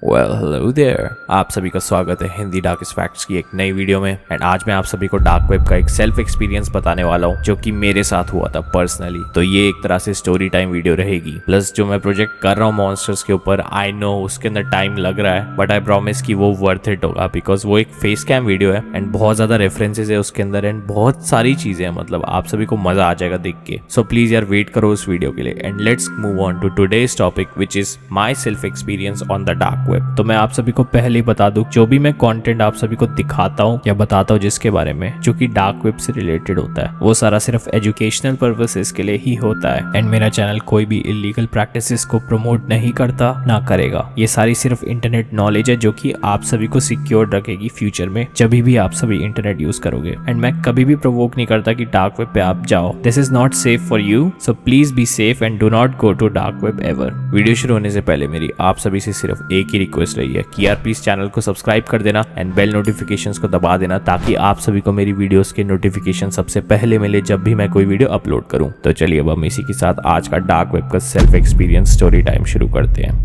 Hello there. आप सभी का स्वागत है हिंदी डार्केस्ट फैक्ट्स की एक नई वीडियो में। एंड आज मैं आप सभी को डार्क वेब का एक सेल्फ एक्सपीरियंस बताने वाला हूँ जो कि मेरे साथ हुआ था पर्सनली। तो ये एक तरह से स्टोरी टाइम वीडियो रहेगी। प्लस जो मैं प्रोजेक्ट कर रहा हूँ मॉन्स्टर्स के ऊपर, आई नो उसके अंदर टाइम लग रहा है, बट आई प्रॉमिस कि वो वर्थ इट होगा बिकॉज वो एक फेस कैम वीडियो है एंड बहुत ज्यादा रेफरेंसेज है उसके अंदर एंड बहुत सारी चीजें हैं। मतलब आप सभी को मजा आ जाएगा देख के। सो प्लीज यार वेट करो उस वीडियो के लिए and let's move on to today's topic which is my self experience on the dark web. तो मैं आप सभी को पहले ही बता दूं, जो भी मैं कंटेंट आप सभी को दिखाता हूं या बताता हूं जिसके बारे में जो कि डार्क वेब से रिलेटेड होता है, वो सारा सिर्फ एजुकेशनल पर्पसेस के लिए ही होता है। एंड मेरा चैनल कोई भी इलीगल प्रैक्टिसेस को प्रमोट नहीं करता, ना करेगा। ये सारी सिर्फ इंटरनेट नॉलेज है जो कि आप सभी को सिक्योर रखेगी फ्यूचर में जब भी आप सभी इंटरनेट यूज करोगे। एंड मैं कभी भी प्रोवोक नहीं करता कि डार्क वेब पे आप जाओ। This is not safe for you, so please be safe and do not go to dark web ever. Video शुरू होने से पहले मेरी आप सभी से सिर्फ एक ही रिक्वेस्ट रही है कि यार प्लीज चैनल को सब्सक्राइब कर देना एंड बेल नोटिफिकेशंस को दबा देना ताकि आप सभी को मेरी वीडियोस के नोटिफिकेशन सबसे पहले मिले जब भी मैं कोई वीडियो अपलोड करूं। तो चलिए अब हम इसी के साथ आज का डार्क वेब का सेल्फ एक्सपीरियंस स्टोरी टाइम शुरू करते हैं।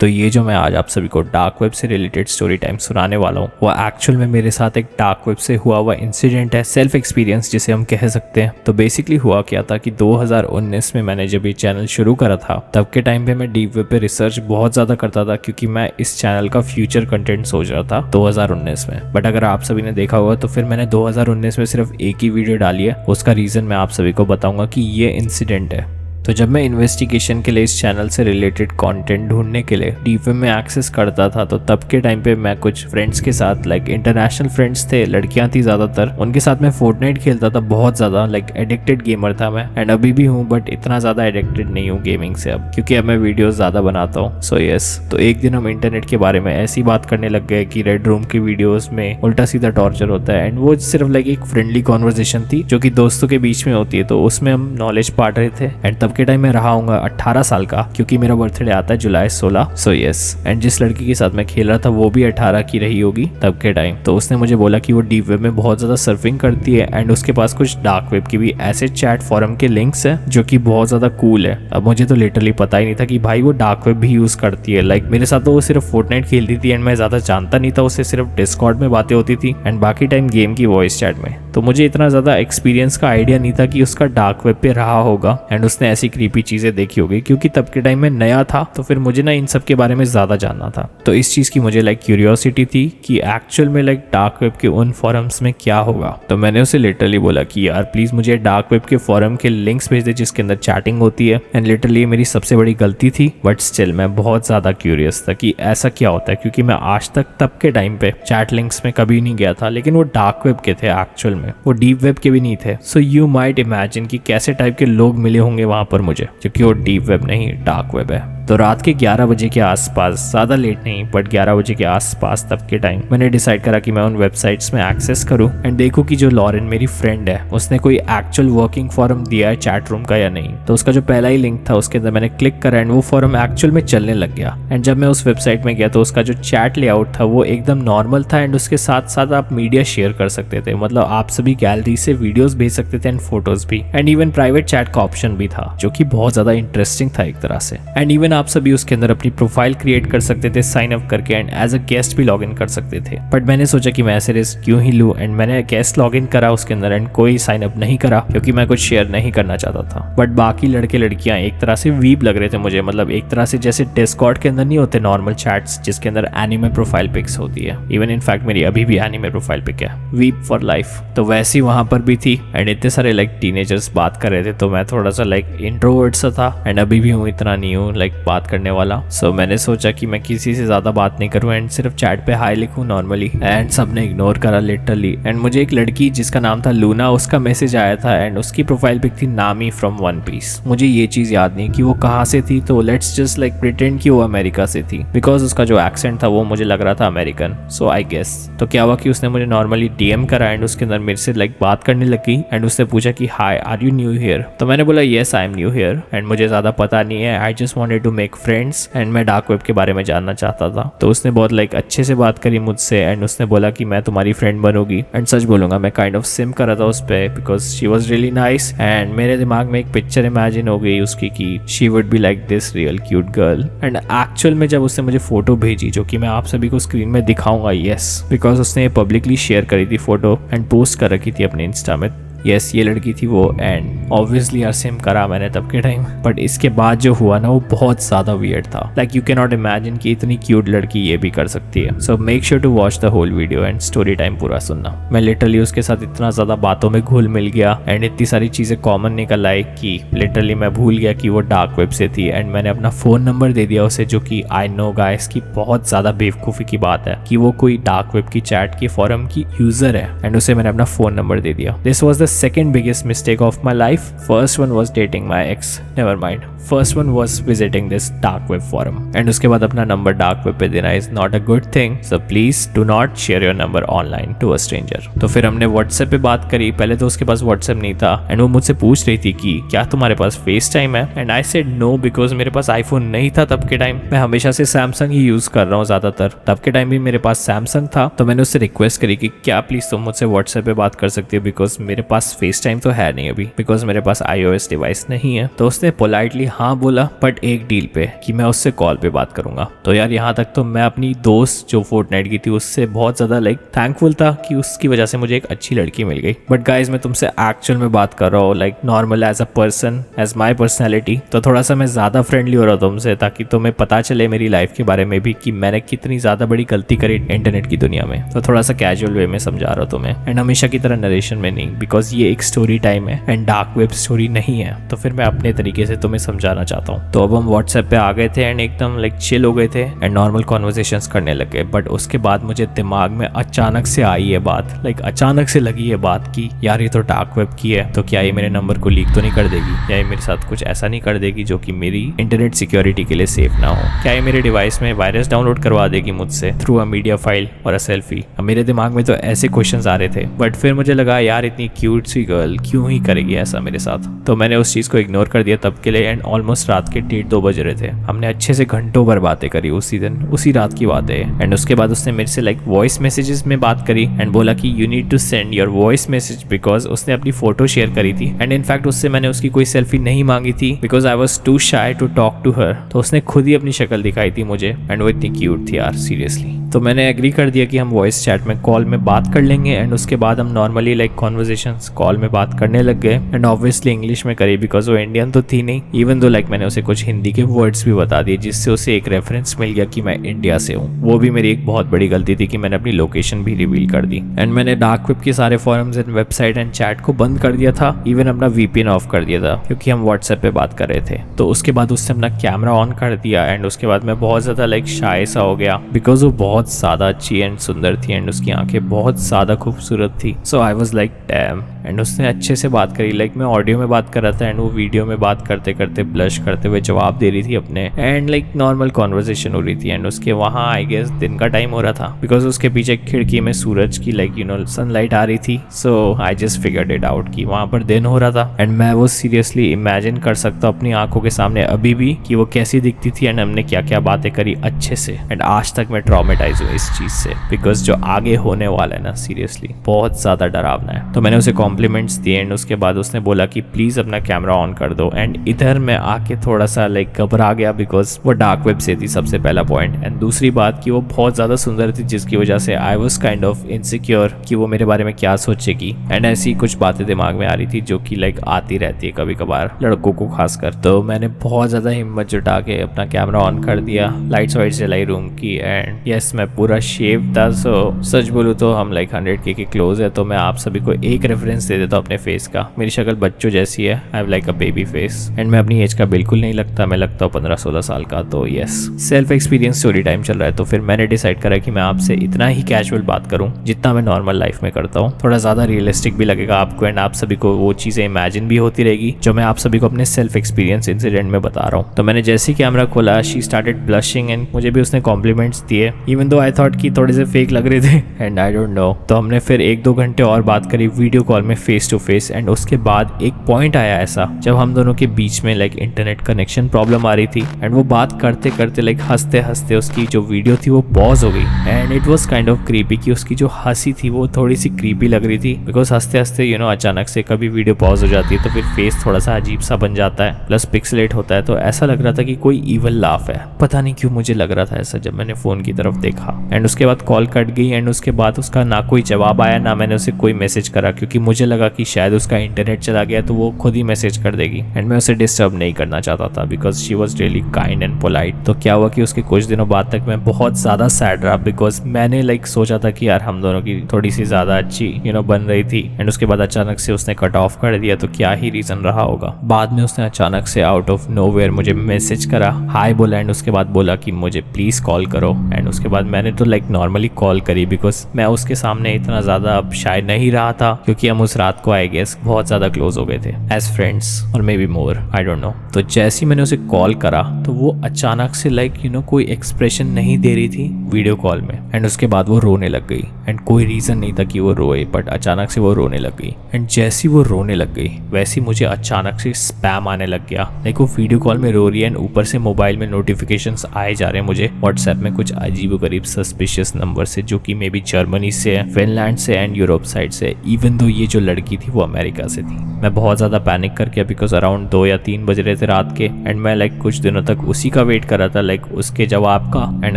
तो ये जो मैं आज आप सभी को डार्क वेब से रिलेटेड स्टोरी टाइम सुनाने वाला हूँ वो एक्चुअल में मेरे साथ एक डार्क वेब से हुआ हुआ इंसिडेंट है, सेल्फ एक्सपीरियंस जिसे हम कह सकते हैं। तो बेसिकली हुआ क्या था कि 2019 में मैंने जब ये चैनल शुरू करा था तब के टाइम पे मैं डीप वेब पे रिसर्च बहुत ज़्यादा करता था क्योंकि मैं इस चैनल का फ्यूचर कंटेंट सोच रहा था 2019 में। बट अगर आप सभी ने देखा होगा तो फिर मैंने 2019 में सिर्फ एक ही वीडियो डाली है। उसका रीज़न मैं आप सभी को बताऊंगा कि ये इंसिडेंट है। तो जब मैं इन्वेस्टिगेशन के लिए इस चैनल से रिलेटेड कंटेंट ढूंढने के लिए डीप वेब में एक्सेस करता था तो तब के टाइम पे मैं कुछ फ्रेंड्स के साथ, लाइक इंटरनेशनल फ्रेंड्स थे, लड़कियां थी ज़्यादातर, उनके साथ मैं फोर्टनाइट खेलता था बहुत ज़्यादा। लाइक एडिक्टेड गेमर था मैं एंड अभी भी हूँ, बट इतना ज़्यादा एडिक्टेड नहीं हूँ गेमिंग से अब क्योंकि अब मैं वीडियोज़ ज़्यादा बनाता हूँ। सो यस, तो एक दिन हम इंटरनेट के बारे में ऐसी बात करने लग गए कि रेड रूम की वीडियोज़ में उल्टा सीधा टॉर्चर होता है एंड वो सिर्फ लाइक एक फ्रेंडली कॉन्वर्जेशन थी जो कि दोस्तों के बीच में होती है। तो उसमें हम नॉलेज बांट रहे थे एंड तब के टाइम में रहा हूँ 18 साल का क्योंकि मेरा बर्थडे आता है जुलाई 16। सो यस, एंड जिस लड़की के साथ मैं खेल रहा था वो भी 18 की रही होगी तब के टाइम। तो उसने मुझे बोला कि वो डीप वेब में बहुत ज्यादा सर्फिंग करती है एंड उसके पास कुछ डार्क वेब की भी ऐसे चैट फॉरम के लिंक्स है जो कि बहुत ज्यादा कूल है। अब मुझे तो लिटरली पता ही नहीं था कि भाई वो डार्क वेब भी यूज करती है। लाइक मेरे साथ तो वो सिर्फ फोर्टनाइट खेलती थी एंड मैं ज्यादा जानता नहीं था उससे, सिर्फ डिस्कॉर्ड में बातें होती थी एंड बाकी टाइम गेम की वॉइस चैट में। तो मुझे इतना ज्यादा एक्सपीरियंस का आइडिया नहीं था कि उसका डार्क वेब पे रहा होगा एंड उसने ऐसी क्रीपी चीजें देखी होगी क्योंकि तब के टाइम में नया था। तो फिर मुझे ना इन सब के बारे में ज्यादा जानना था। तो इस चीज की मुझे लाइक क्यूरियोसिटी थी कि एक्चुअल में लाइक डार्क वेब के उन फॉरम्स में क्या होगा। तो मैंने उसे लिटरली बोला कि यार प्लीज मुझे डार्क वेब के फॉरम के लिंक्स भेज दे जिसके अंदर चैटिंग होती है। एंड लिटरली मेरी सबसे बड़ी गलती थी, बट स्टिल मैं बहुत ज्यादा क्यूरियस था कि ऐसा क्या होता है क्योंकि मैं आज तक तब के टाइम पे चैट लिंक्स में कभी नहीं गया था। लेकिन वो डार्क वेब के थे एक्चुअल में, वो डीप वेब के भी नहीं थे। सो यू माइट इमेजिन कि कैसे टाइप के लोग मिले होंगे वहां पर मुझे, क्योंकि वो डीप वेब नहीं डार्क वेब है। तो रात के 11 बजे के आसपास, ज़्यादा लेट नहीं बट 11 बजे के आसपास तब के टाइम मैंने डिसाइड करा कि मैं उन वेबसाइट्स में एक्सेस करूं एंड देखूं कि जो लॉरेन मेरी फ्रेंड है उसने कोई एक्चुअल वर्किंग फॉरम दिया है चैट रूम का या नहीं। तो उसका जो पहला ही लिंक था उसके अंदर मैंने क्लिक करा एंड वो फॉरम एक्चुअल में चलने लग गया। एंड जब मैं उस वेबसाइट में गया तो उसका जो चैट लेआउट था वो एकदम नॉर्मल था एंड उसके साथ साथ आप मीडिया शेयर कर सकते थे। मतलब आप सभी गैलरी से वीडियोज भेज सकते थे एंड फोटोज भी, एंड इवन प्राइवेट चैट का ऑप्शन भी था जो कि बहुत ज्यादा इंटरेस्टिंग था एक तरह से। एंड इवन आप सभी उसके अंदर अपनी प्रोफाइल क्रिएट कर सकते थे साइन अप करके एंड एज अ गेस्ट भी लॉग इन कर सकते थे। बट मैंने सोचा कि मैं ऐसे रिस्क क्यों ही लूं एंड मैंने गेस्ट लॉग इन करा उसके अंदर एंड कोई साइन अप नहीं करा क्योंकि मैं कुछ शेयर नहीं करना चाहता था। बट बाकी लड़के लड़कियां एक तरह से वीप लग रहे थे मुझे, मतलब एक तरह से जैसे डिस्कॉर्ड के अंदर नहीं होते नॉर्मल चैट्स जिसके अंदर एनिमे प्रोफाइल पिक्स होती है। इवन इनफैक्ट मेरी अभी भी एनिमे प्रोफाइल पिक है, वीप फॉर लाइफ। तो वैसी वहां पर भी थी एंड इतने सारे लाइक टीनेजर्स बात कर रहे थे। तो मैं थोड़ा सा लाइक इंट्रोवर्ट सा था एंड अभी भी हूँ, इतना नहीं हूँ लाइक बात करने वाला। सो मैंने सोचा कि मैं किसी से ज्यादा बात नहीं करूं एंड सिर्फ चैट पे हाई लिखूं नॉर्मली। एंड सबने इग्नोर करा लिटरली। एंड मुझे एक लड़की जिसका नाम था लूना, उसका मैसेज आया था एंड उसकी प्रोफाइल पिक थी नामी फ्रॉम वन पीस। मुझे ये चीज याद नहीं कि वो कहाँ से थी, तो लेट्स जस्ट लाइक प्रिटेंड कि वो अमेरिका से थी बिकॉज उसका जो एक्सेंट था वो मुझे लग रहा था अमेरिकन। सो आई गेस तो क्या हुआ कि उसने मुझे नॉर्मली डीएम करा एंड उसके अंदर मेरे से लाइक बात करने लगी एंड उसने पूछा कि hi are you new here. तो मैंने बोला yes I am new here and मुझे ज्यादा पता नहीं है, I just wanted to to make friends and मैं डार्क वेब के बारे में जानना चाहता था। तो उसने बहुत लाइक अच्छे से बात करी मुझसे एंड उसने बोला कि मैं तुम्हारी फ्रेंड बनूंगी। एंड सच बोलूंगा मैं काइंड ऑफ सिम कर रहा था उस पर because she was really nice and मेरे दिमाग में एक पिक्चर इमेजिन हो गई उसकी कि she would be like this real cute girl. And actual में जब उसने मुझे फोटो भेजी जो कि मैं आप सभी को स्क्रीन में दिखाऊंगा, यस, बिकॉज उसने पब्लिकली शेयर करी थी फोटो एंड पोस्ट कर रखी थी अपने इंस्टा में। यस, ये लड़की थी वो एंड ऑब्वियसली यार सिम करा मैंने तब के टाइम। बट इसके बाद जो हुआ ना वो बहुत ज़्यादा वियर्ड था। Like you can not imagine कि इतनी क्यूट लड़की ये भी कर सकती है। So make sure to watch the whole video and story time पूरा सुनना। मैं लिटरली उसके साथ इतना ज़्यादा बातों में घुल मिल गया एंड इतनी सारी चीज़ें कॉमन निकल आई कि लिटरली मैं भूल गया कि वो डार्क वेब से थी। एंड मैंने अपना फ़ोन नंबर दे दिया उसे, जो कि आई नो गाइस की बहुत ज़्यादा बेवकूफ़ी की बात है कि वो कोई डार्क वेब की चैट की फॉरम की यूज़र है एंड उसे मैंने अपना फ़ोन नंबर दे दिया। This was the second biggest mistake of my life. First one was dating my ex. Never mind. First one was visiting this dark web forum. And उसके बाद अपना number dark web पे देना is not a good thing. So please do not share your number online to a stranger. तो फिर हमने WhatsApp पे बात करी। पहले तो उसके पास WhatsApp नहीं था एंड वो मुझसे पूछ रही थी कि क्या तुम्हारे पास फेस टाइम है। And I said no because मेरे पास आईफोन नहीं था तब के टाइम। मैं हमेशा से सैमसंग ही यूज कर रहा हूँ ज़्यादातर। तब के टाइम भी मेरे पास सैमसंग था। तो मैंने उससे रिक्वेस्ट करी कि क्या प्लीज तुम मुझसे WhatsApp पे बात कर सकती हो बिकॉज मेरे पास फेस टाइम तो है नहीं अभी, बिकॉज मेरे पास iOS डिवाइस नहीं है। तो उसने पोलाइटली हाँ बोला बट एक डील पे कि मैं उससे कॉल पे बात करूंगा। तो यार यहाँ तक तो मैं अपनी दोस्त जो फोर्टनाइट की थी उससे बहुत ज्यादा लाइक थैंकफुल था कि उसकी वजह से मुझे एक अच्छी लड़की मिल गई। बट गाइज मैं तुमसे एक्चुअल में बात कर रहा हूँ like normal as a person, as my personality. तो थोड़ा सा मैं ज्यादा फ्रेंडली हो रहा हूँ तुमसे ताकि तुम्हें पता चले मेरी लाइफ के बारे में भी कि मैंने कितनी ज्यादा बड़ी गलती करी इंटरनेट की दुनिया में। तो थोड़ा सा कैजुअल वे में समझा रहा हूँ तुम्हें एंड हमेशा की तरह नरेशन में नहीं, बिकॉज ये एक स्टोरी टाइम है एंड डार्क वेब स्टोरी नहीं है। तो फिर मैं अपने तरीके से तुम्हें समझाना चाहता हूँ। तो अब हम व्हाट्सएप पे आ गए थे एंड एकदम लाइक चिल हो गए थे एंड नॉर्मल कॉन्वर्सेशंस करने लगे। बट उसके बाद मुझे दिमाग में अचानक से आई ये बात, लाइक अचानक से लगी ये बात कि यार ये तो डार्क वेब की है, तो क्या ये मेरे नंबर को लीक तो नहीं कर देगी, या ये मेरे साथ कुछ ऐसा नहीं कर देगी जो कि मेरी इंटरनेट सिक्योरिटी के लिए सेफ ना हो, क्या ये मेरे डिवाइस में वायरस डाउनलोड करवा देगी मुझसे थ्रू अ मीडिया फाइल और अ सेल्फी। अब मेरे दिमाग में तो ऐसे क्वेश्चंस आ रहे थे। बट फिर मुझे लगा यार इतनी क्यूट सी गर्ल क्यों ही करेगी ऐसा मेरे साथ। तो मैंने उस चीज़ को इग्नोर कर दिया तब के लिए एंड ऑलमोस्ट रात के 1:30-2 बज रहे थे। हमने अच्छे से घंटों भर बातें करी उसी दिन, उसी रात की बात है। एंड उसके बाद उसने मेरे से लाइक वॉइस मैसेजेस में बात करी एंड बोला कि you need to send your voice message because उसने अपनी फोटो शेयर करी थी एंड इनफैक्ट उससे मैंने उसकी कोई सेल्फी नहीं मांगी थी because I was too shy to talk to her. तो उसने खुद ही अपनी शक्ल दिखाई थी मुझे एंड वो इतनी क्यूट थी यार सीरियसली। तो मैंने एग्री कर दिया कि हम वॉइस चैट में कॉल में बात कर लेंगे एंड उसके बाद हम नॉर्मली लाइक कॉन्वर्सेशंस कॉल में बात करने लग गए एंड ऑब्वियसली इंग्लिश में करी बिकॉज वो इंडियन तो थी नहीं। इवन दो लाइक मैंने उसे कुछ हिंदी के वर्ड्स भी बता दिए जिससे उसे एक रेफरेंस मिल गया कि मैं इंडिया से हूँ। वो भी मेरी एक बहुत बड़ी गलती थी कि मैंने अपनी लोकेशन भी रिवील कर दी एंड मैंने डार्क वेब के सारे forums and website and chat को बंद कर दिया था। इवन अपना VPN ऑफ कर दिया था क्योंकि हम व्हाट्सएप पे बात कर रहे थे। तो उसके बाद उसने अपना कैमरा ऑन कर दिया एंड उसके बाद मैं बहुत ज्यादा लाइक शाय सा हो गया बिकॉज वो बहुत ज्यादा अच्छी एंड सुंदर थी एंड उसकी आंखें बहुत ज्यादा खूबसूरत थी। So I was like damn. And उसने अच्छे से बात करी, लाइक मैं ऑडियो में बात कर रहा था एंड वो वीडियो में बात करते करते ब्लश करते हुए जवाब दे रही थी अपने एंड लाइक नॉर्मल कॉन्वर्सेशन हो रही थी। एंड उसके वहाँ आई गेस दिन का टाइम हो रहा था बिकॉज उसके पीछे खिड़की में सूरज की लाइक यू नो सनलाइट आ रही थी। So I just figured it out कि वहाँ पर दिन हो रहा था एंड मैं वो सीरियसली इमेजिन कर सकता हूँ अपनी आंखों के सामने अभी भी कि वो कैसी दिखती थी एंड हमने क्या क्या बातें करी अच्छे से। एंड आज तक मैं ट्रॉमेटाइज हूँ इस चीज से बिकॉज जो आगे होने वाला है ना सीरियसली बहुत ज्यादा डरावना है। तो मैंने उसे कॉम्प्लीमेंट्स दिए एंड उसके बाद उसने बोला कि प्लीज अपना कैमरा ऑन कर दो एंड इधर मैं आके थोड़ा सा लाइक घबरा गया बिकॉज वो डार्क वेब से थी सबसे पहला पॉइंट एंड दूसरी बात कि वो बहुत ज्यादा सुंदर थी जिसकी वजह से I was kind of insecure कि वो मेरे बारे में क्या सोचेगी एंड ऐसी कुछ बातें दिमाग में आ रही थी जो कि लाइक आती रहती है कभी कभार लड़कों को खासकर। तो मैंने बहुत ज्यादा हिम्मत जुटा के अपना कैमरा ऑन कर दिया, लाइट्स वाइट जलाई रूम की एंड यस मैं पूरा शेव था। सो सच बोलूँ तो हम लाइक 100K के क्लोज है। तो मैं आप सभी को एक रेफरेंस दे देता हूँ अपने फेस का। मेरी शक्ल बच्चों जैसी है, I have like a baby face and मैं अपनी एज का बिल्कुल नहीं लगता, मैं लगता हूँ 15-16 साल का। तो yes self experience story time चल रहा है। तो फिर मैंने डिसाइड करा कि मैं आपसे इतना ही कैजुअल बात करूँ जितना मैं नॉर्मल लाइफ में करता हूँ। थोड़ा ज्यादा रियलिस्टिक भी लगेगा आपको एंड आप सभी को वो चीजें इमेजिन भी होती रहेगी जो मैं आप सभी को अपने सेल्फ एक्सपीरियंस इंसिडेंट में बता रहा हूँ। तो मैंने जैसे ही कैमरा खोला शी स्टार्टेड ब्लशिंग एंड मुझे भी उसने कॉम्प्लीमेंट्स दिए इवन दो आई थॉट कि थोड़े से फेक लग रहे थे एंड आई डोंट नो। तो हमने फिर 1-2 घंटे और बात करी वीडियो कॉल में फेस टू फेस। एंड उसके बाद एक पॉइंट आया ऐसा जब हम दोनों के बीच में लाइक इंटरनेट कनेक्शन प्रॉब्लम आ रही थी एंड वो बात करते करते लाइक हंसते हंसते उसकी जो वीडियो थी वो पॉज हो गई। And it was kind of creepy कि उसकी जो हंसी थी वो थोड़ी सी क्रीपी लग रही थी बिकॉज हंसते हंसते अचानक से कभी वीडियो पॉज हो जाती है तो फिर फेस थोड़ा सा अजीब सा बन जाता है, प्लस पिक्सलेट होता है, तो ऐसा लग रहा था कि कोई इवल लाफ है। पता नहीं क्यों मुझे लग रहा था ऐसा जब मैंने फोन की तरफ देखा। एंड उसके बाद कॉल कट गई एंड उसके बाद उसका ना कोई जवाब आया ना मैंने उसे कोई मैसेज करा, क्योंकि मुझे लगा कि शायद उसका इंटरनेट चला गया तो वो खुद ही मैसेज कर देगी एंड मैं उसे डिस्टर्ब नहीं करना चाहता था because she was really kind and polite. तो क्या हुआ कि उसके कुछ दिनों बाद तक मैं बहुत ज्यादा सैड रहा बिकॉज मैंने लाइक सोचा था कि यार हम दोनों की थोड़ी सी ज्यादा अच्छी बन रही थी। एंड उसके बाद अचानक से उसने कट ऑफ कर दिया, तो क्या ही रीजन रहा होगा। बाद में उसने अचानक से आउट ऑफ नोवेयर मुझे मैसेज करा, हाय बोला एंड उसके बाद बोला कि मुझे प्लीज कॉल करो। एंड उसके बाद मैंने तो लाइक नॉर्मली कॉल करी बिकॉज मैं उसके सामने इतना ज्यादा अब शायद नहीं रहा था, क्योंकि हम उस रात को आई गेस बहुत ज्यादा क्लोज हो गए थे एज फ्रेंड्स और may be more, I don't know. तो जैसे ही मैंने उसे कॉल करा तो वो अचानक से लाइक कोई एक्सप्रेशन नहीं दे रही थी वीडियो कॉल में। एंड उसके बाद वो रोने लग गई एंड कोई रीजन नहीं था कि वो रोए, बट अचानक से वो रोने लग गई। एंड जैसी वो रोने लग गई वैसे मुझे अचानक से स्पैम आने लग गया। लाइक वो वीडियो कॉल में रो रही है एंड ऊपर से मोबाइल में नोटिफिकेशंस आए जा रहे हैं मुझे व्हाट्सएप में कुछ अजीबोगरीब सस्पिशियस नंबर से, जो कि मे बी जर्मनी से है, फिनलैंड से एंड यूरोप साइड से, इवन दो ये जो लड़की थी वो अमेरिका से थी। मैं बहुत ज्यादा पैनिक कर गया बिकॉज अराउंड 2 या 3 बज रहे थे रात के एंड मैं लाइक कुछ दिनों तक उसी का वेट कर रहा था, लाइक उसके जवाब का। एंड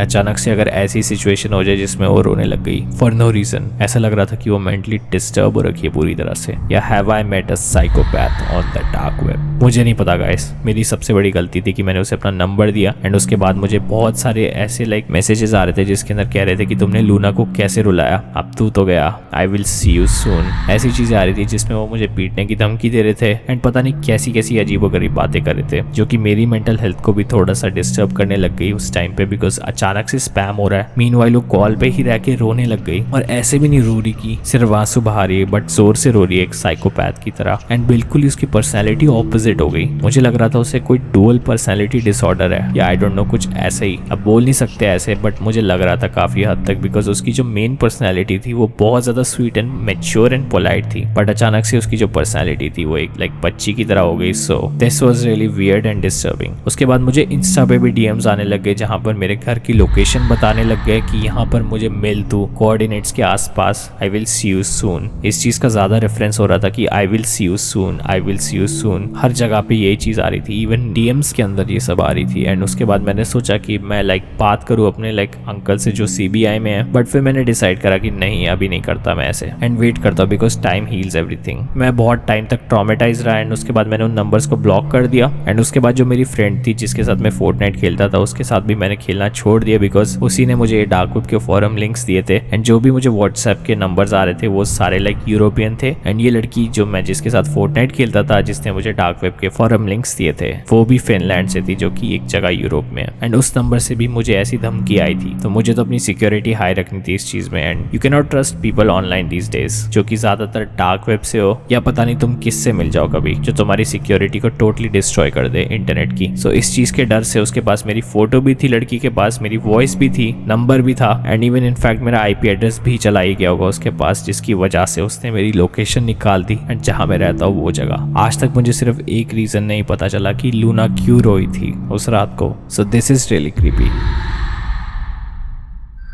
अचानक से अगर ऐसी सिचुएशन हो जाए जिसमें वो रोने लग गई फॉर नो रीजन, ऐसा लग रहा था कि वो मेंटली डिस्टर्ब हो रखी है पूरी तरह से, या have I met a psychopath on the dark web. मुझे नहीं पता गाइस, मेरी सबसे बड़ी गलती थी कि मैंने उसे अपना नंबर दिया। एंड उसके बाद मुझे बहुत सारे ऐसे लाइक मैसेजेस आ रहे थे जिसके अंदर कह रहे थे कि तुमने लूना को कैसे रुलाया, अब तू तो गया, आई विल सी यू सून। ऐसी चीजें आ रही थी जिसमें वो मुझे पीटने की धमकी दे रहे थे एंड पता नहीं कैसी कैसी अजीबोगरीब बातें कर रहे थे, जो कि मेरी मेंटल हेल्थ को भी थोड़ा सा डिस्टर्ब करने लग गई उस टाइम पे बिकॉज अचानक से स्पैम हो रहा है। मीनवाइल वो कॉल पे ही रह के रोने लग गई और ऐसे भी नहीं रो रही कि सिर्फ आंसू बहा रही है, बट जोर से रो रही है एक साइकोपैथ की तरह। एंड बिल्कुल ही उसकी पर्सनैलिटी ऑपोजिट हो गई। मुझे लग रहा था उसे कोई डुअल पर्सनैलिटी डिसऑर्डर है या आई डोंट नो कुछ ऐसे ही, अब बोल नहीं सकते ऐसे, बट मुझे लग रहा था काफी हद तक बिकॉज उसकी जो मेन पर्सनैलिटी थी वो बहुत ज्यादा sweet and mature and polite थी, बट अचानक से उसकी जो पर्सनैलिटी थी वो एक लाइक बच्ची की तरह हो गई। So this was really weird and disturbing. उसके बाद मुझे इंस्टा पे भी डीएम्स आने लग गए जहां पर मेरे घर की लोकेशन बताने लग गए कि यहाँ पर मुझे मिल तू कोऑर्डिनेट्स के आसपास, आई विल सी यू सून। इस चीज का ज्यादा रेफरेंस हो रहा था कि I will see you soon, I will see you soon, हर जगह पे यही चीज आ रही थी, इवन डीएम्स के अंदर ये सब आ रही थी। एंड उसके बाद मैंने सोचा कि मैं लाइक बात करूँ अपने लाइक अंकल से जो सीबीआई में है, बट फिर मैंने डिसाइड करा कि नहीं अभी नहीं करता मैं ऐसे एंड वेट करता बिकॉज टाइम हील्स एवरीथिंग। मैं बहुत टाइम तक ट्रॉमेटाइज रहा एंड उसके बाद मैंने उन नंबर्स को ब्लॉक कर दिया। एंड उसके बाद जो मेरी फ्रेंड थी जिसके साथ मैं फोर्टनाइट खेलता था उसके साथ भी मैंने खेलना छोड़ दिया बिकॉज उसी ने मुझे डार्क वेब के फॉरम लिंक्स दिए थे एंड जो भी मुझे व्हाट्सएप के नंबर्स आ रहे थे वो सारे लाइक यूरोपियन थे। एंड ये लड़की जो मैं जिसके साथ फोर्टनाइट खेलता था जिसने मुझे डार्क वेब के फॉरम लिंक्स दिए थे वो भी फिनलैंड से थी, जो कि एक जगह यूरोप में है। एंड उस नंबर से भी मुझे ऐसी धमकी आई थी, तो मुझे तो अपनी सिक्योरिटी हाई रखनी थी इस चीज में। And you can not trust people online these days, जो कि ज्यादातर डार्क वेब से हो या पता नहीं तुम किससे मिल जाओ कभी, जो तुम्हारी सिक्योरिटी को टोटली डिस्ट्रॉय कर दे इंटरनेट की। सो इस चीज के डर से उसके पास मेरी फोटो भी थी, लड़की के पास मेरी वॉइस भी थी, नंबर भी था एंड इवन इनफैक्ट मेरा आईपी एड्रेस भी चला ही गया होगा उसके पास, जिसकी वजह से उसने मेरी लोकेशन निकाल दी एंड जहां मैं रहता हूँ वो जगह। आज तक मुझे सिर्फ एक रीजन नहीं पता चला कि लूना क्यों रोई थी उस रात को। So this is really creepy.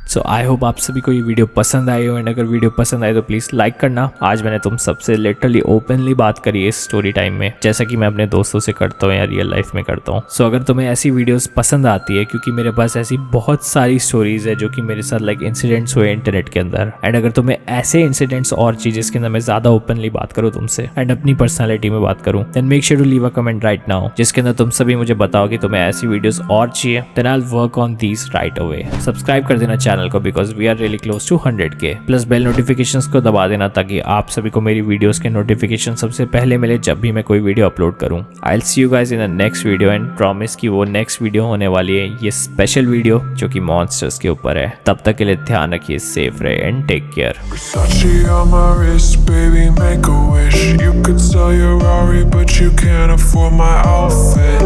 So I hope आप सभी को ये वीडियो पसंद आई हो एंड अगर वीडियो पसंद आए तो प्लीज़ लाइक करना। आज मैंने तुम सबसे लिटरली ओपनली बात करी है इस स्टोरी टाइम में, जैसा कि मैं अपने दोस्तों से करता हूँ या रियल लाइफ में करता हूँ। सो अगर तुम्हें ऐसी वीडियोस पसंद आती है, क्योंकि मेरे पास ऐसी बहुत सारी स्टोरीज है जो कि मेरे साथ लाइक इंसिडेंट्स हुए इंटरनेट के अंदर, एंड अगर तुम्हें ऐसे इंसिडेंट्स और चीज़ें के अंदर मैं ज़्यादा ओपनली बात करूँ तुमसे एंड अपनी पर्सनैलिटी में बात करूँ, then make sure to leave a comment right now जिसके अंदर तुम सभी मुझे बताओ कि तुम्हें ऐसी वीडियोस और चाहिए, then I will work on these right away. Subscribe कर देना चैनल को because we are really close to 100K, plus bell notifications को दबा देना ताकि आप सभी को मेरी वीडियोस के नोटिफिकेशन सबसे पहले मिले जब भी मैं कोई वीडियो अपलोड करूं। I'll see you guys in the next video and promise कि वो नेक्स्ट वीडियो होने वाली है ये स्पेशल वीडियो जो कि मॉन्स्टर्स के ऊपर है। तब तक के लिए ध्यान रखिए, सेफ रहे and take care. Versace on my wrist, baby, make a wish. You could sell your Rari, but you can't afford my outfit.